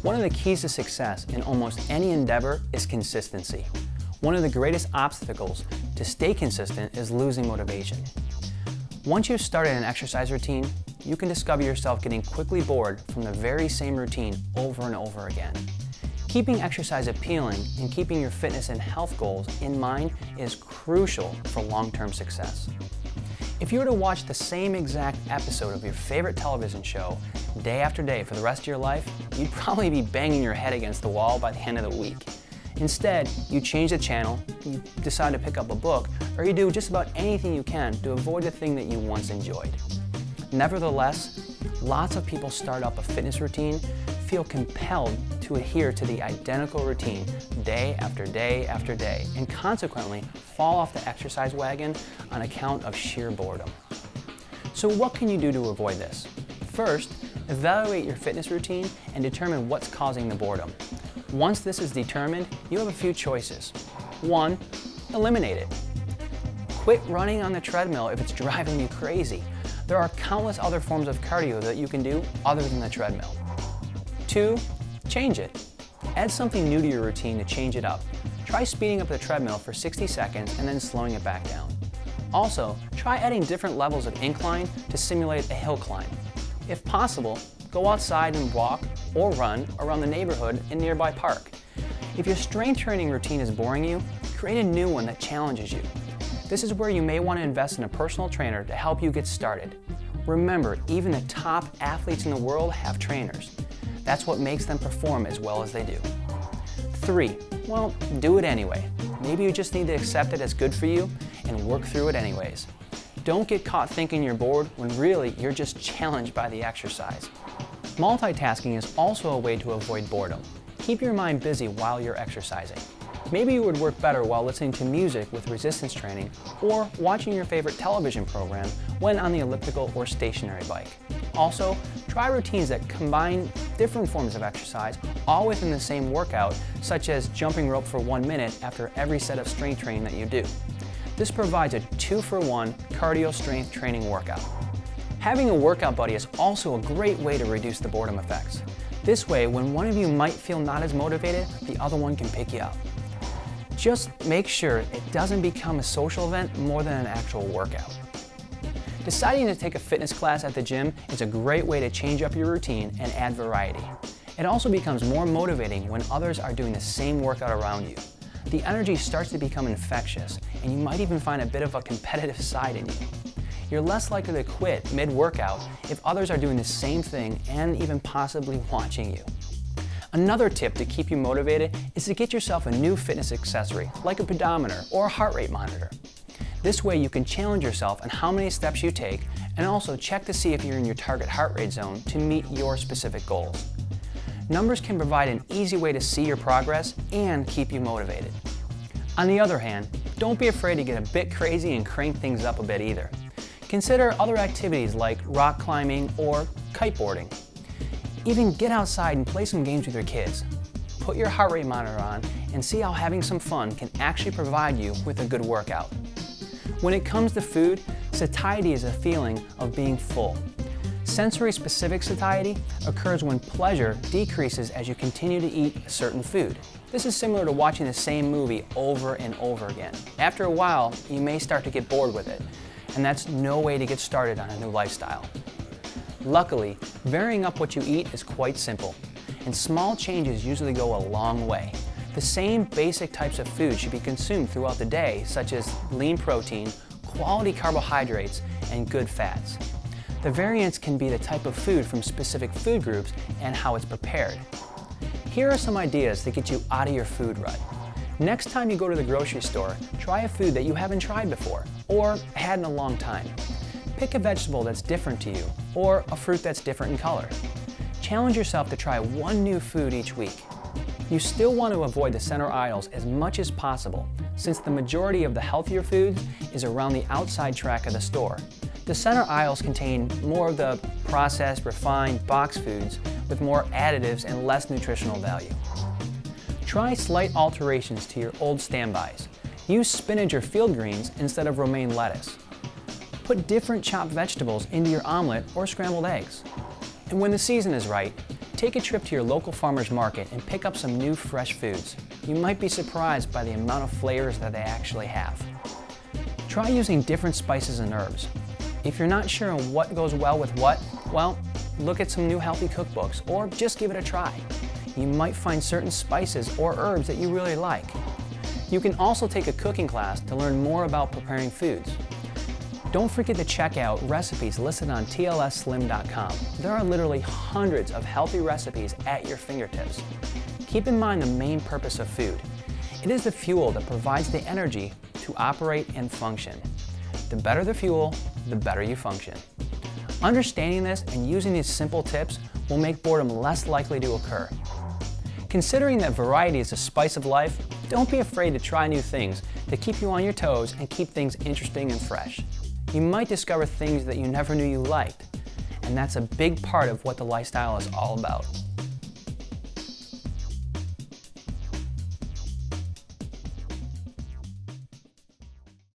One of the keys to success in almost any endeavor is consistency. One of the greatest obstacles to stay consistent is losing motivation. Once you've started an exercise routine, you can discover yourself getting quickly bored from the very same routine over and over again. Keeping exercise appealing and keeping your fitness and health goals in mind is crucial for long-term success. If you were to watch the same exact episode of your favorite television show day after day for the rest of your life, you'd probably be banging your head against the wall by the end of the week. Instead, you change the channel, you decide to pick up a book, or you do just about anything you can to avoid the thing that you once enjoyed. Nevertheless, lots of people start up a fitness routine, feel compelled to adhere to the identical routine day after day after day, and consequently fall off the exercise wagon on account of sheer boredom. So what can you do to avoid this? First, evaluate your fitness routine and determine what's causing the boredom. Once this is determined, you have a few choices. 1. Eliminate it. Quit running on the treadmill if it's driving you crazy. There are countless other forms of cardio that you can do other than the treadmill. 2. Change it. Add something new to your routine to change it up. Try speeding up the treadmill for 60 seconds and then slowing it back down. Also, try adding different levels of incline to simulate a hill climb. If possible, go outside and walk or run around the neighborhood in a nearby park. If your strength training routine is boring you, create a new one that challenges you. This is where you may want to invest in a personal trainer to help you get started. Remember, even the top athletes in the world have trainers. That's what makes them perform as well as they do. 3. Well, do it anyway. Maybe you just need to accept it as good for you and work through it anyways. Don't get caught thinking you're bored when really you're just challenged by the exercise. Multitasking is also a way to avoid boredom. Keep your mind busy while you're exercising. Maybe it would work better while listening to music with resistance training or watching your favorite television program when on the elliptical or stationary bike. Also, try routines that combine different forms of exercise all within the same workout, such as jumping rope for 1 minute after every set of strength training that you do. This provides a 2-for-1 cardio strength training workout. Having a workout buddy is also a great way to reduce the boredom effects. This way, when one of you might feel not as motivated, the other one can pick you up. Just make sure it doesn't become a social event more than an actual workout. Deciding to take a fitness class at the gym is a great way to change up your routine and add variety. It also becomes more motivating when others are doing the same workout around you. The energy starts to become infectious, and you might even find a bit of a competitive side in you. You're less likely to quit mid-workout if others are doing the same thing and even possibly watching you. Another tip to keep you motivated is to get yourself a new fitness accessory, like a pedometer or a heart rate monitor. This way you can challenge yourself on how many steps you take and also check to see if you're in your target heart rate zone to meet your specific goals. Numbers can provide an easy way to see your progress and keep you motivated. On the other hand, don't be afraid to get a bit crazy and crank things up a bit either. Consider other activities like rock climbing or kiteboarding. Even get outside and play some games with your kids. Put your heart rate monitor on and see how having some fun can actually provide you with a good workout. When it comes to food, satiety is a feeling of being full. Sensory-specific satiety occurs when pleasure decreases as you continue to eat a certain food. This is similar to watching the same movie over and over again. After a while, you may start to get bored with it, and that's no way to get started on a new lifestyle. Luckily, varying up what you eat is quite simple, and small changes usually go a long way. The same basic types of food should be consumed throughout the day, such as lean protein, quality carbohydrates, and good fats. The variance can be the type of food from specific food groups and how it's prepared. Here are some ideas to get you out of your food rut. Next time you go to the grocery store, try a food that you haven't tried before or had in a long time. Pick a vegetable that's different to you or a fruit that's different in color. Challenge yourself to try one new food each week. You still want to avoid the center aisles as much as possible, since the majority of the healthier foods is around the outside track of the store. The center aisles contain more of the processed, refined box foods with more additives and less nutritional value. Try slight alterations to your old standbys. Use spinach or field greens instead of romaine lettuce. Put different chopped vegetables into your omelet or scrambled eggs. And when the season is right, Take a trip to your local farmer's market and pick up some new fresh foods. You might be surprised by the amount of flavors that they actually have. Try using different spices and herbs. If you're not sure on what goes well with what, well, look at some new healthy cookbooks or just give it a try. You might find certain spices or herbs that you really like. You can also take a cooking class to learn more about preparing foods. Don't forget to check out recipes listed on tlsslim.com. There are literally hundreds of healthy recipes at your fingertips. Keep in mind the main purpose of food. It is the fuel that provides the energy to operate and function. The better the fuel, the better you function. Understanding this and using these simple tips will make boredom less likely to occur. Considering that variety is the spice of life, don't be afraid to try new things to keep you on your toes and keep things interesting and fresh. You might discover things that you never knew you liked, and that's a big part of what the lifestyle is all about.